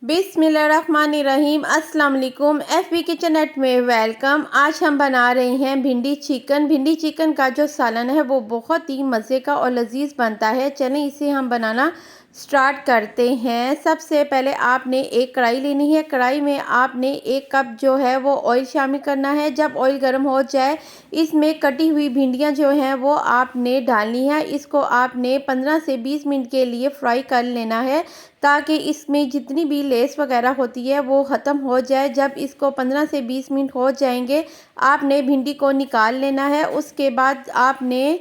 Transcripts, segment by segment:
बिस्मिल्लाहिर्रहमानिर्रहीम। अस्सलाम वालेकुम। एफबी किचन नेट में वेलकम। आज हम बना रहे हैं भिंडी चिकन। भिंडी चिकन का जो सालन है वो बहुत ही मज़े का और लजीज बनता है। चलें इसे हम बनाना स्टार्ट करते हैं। सबसे पहले आपने एक कढ़ाई लेनी है। कढ़ाई में आपने 1 कप जो है वो ऑयल शामिल करना है। जब ऑयल गर्म हो जाए इसमें कटी हुई भिंडियाँ जो हैं वो आपने डालनी है। इसको आपने 15 से 20 मिनट के लिए फ्राई कर लेना है ताकि इसमें जितनी भी लेस वगैरह होती है वो ख़त्म हो जाए। जब इसको 15 से 20 मिनट हो जाएंगे आपने भिंडी को निकाल लेना है। उसके बाद आपने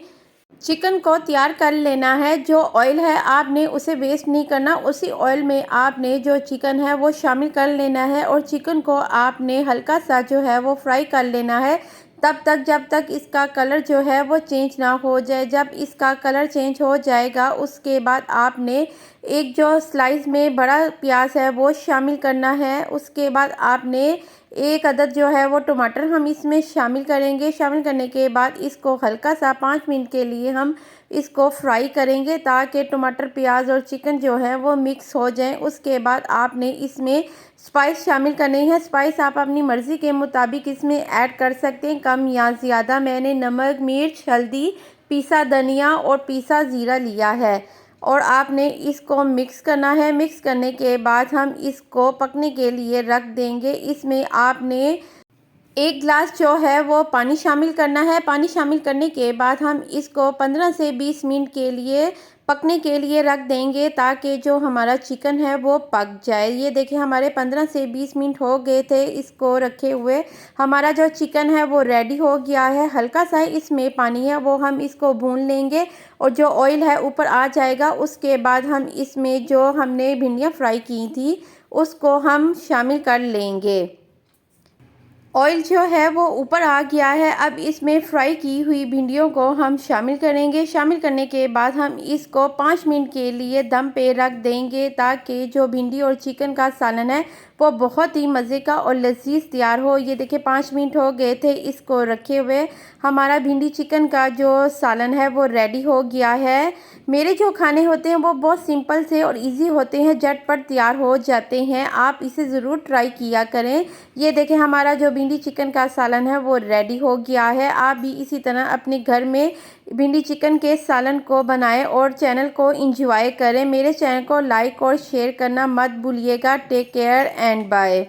चिकन को तैयार कर लेना है। जो ऑयल है आपने उसे वेस्ट नहीं करना। उसी ऑयल में आपने जो चिकन है वो शामिल कर लेना है और चिकन को आपने हल्का सा जो है वो फ्राई कर लेना है तब तक जब तक इसका कलर जो है वो चेंज ना हो जाए। जब इसका कलर चेंज हो जाएगा उसके बाद आपने एक जो स्लाइस में बड़ा प्याज है वो शामिल करना है। उसके बाद आपने 1 अदद जो है वो टमाटर हम इसमें शामिल करेंगे। शामिल करने के बाद इसको हल्का सा 5 मिनट के लिए हम इसको फ्राई करेंगे ताकि टमाटर प्याज और चिकन जो है वो मिक्स हो जाए। उसके बाद आपने इसमें स्पाइस शामिल करनी है। स्पाइस आप अपनी मर्ज़ी के मुताबिक इसमें ऐड कर सकते हैं, कम या ज़्यादा। मैंने नमक, मिर्च, हल्दी, पीसा धनिया और पीसा ज़ीरा लिया है और आपने इसको मिक्स करना है। मिक्स करने के बाद हम इसको पकने के लिए रख देंगे। इसमें आपने 1 गिलास जो है वो पानी शामिल करना है। पानी शामिल करने के बाद हम इसको 15 से 20 मिनट के लिए पकने के लिए रख देंगे ताकि जो हमारा चिकन है वो पक जाए। ये देखिए हमारे 15 से 20 मिनट हो गए थे इसको रखे हुए। हमारा जो चिकन है वो रेडी हो गया है। हल्का सा इसमें पानी है वो हम इसको भून लेंगे और जो ऑयल है ऊपर आ जाएगा। उसके बाद हम इसमें जो हमने भिंडियाँ फ्राई की थी उसको हम शामिल कर लेंगे। ऑयल जो है वो ऊपर आ गया है। अब इसमें फ्राई की हुई भिंडियों को हम शामिल करेंगे। शामिल करने के बाद हम इसको 5 मिनट के लिए दम पे रख देंगे ताकि जो भिंडी और चिकन का सालन है वो बहुत ही मज़े का और लजीज तैयार हो। ये देखिए 5 मिनट हो गए थे इसको रखे हुए। हमारा भिंडी चिकन का जो सालन है वो रेडी हो गया है। मेरे जो खाने होते हैं वो बहुत सिंपल से और इजी होते हैं, झटपट तैयार हो जाते हैं। आप इसे ज़रूर ट्राई किया करें। ये देखें हमारा जो भिंडी चिकन का सालन है वो रेडी हो गया है। आप भी इसी तरह अपने घर में भिंडी चिकन के सालन को बनाएं और चैनल को एंजॉय करें। मेरे चैनल को लाइक और शेयर करना मत भूलिएगा। Take care and bye.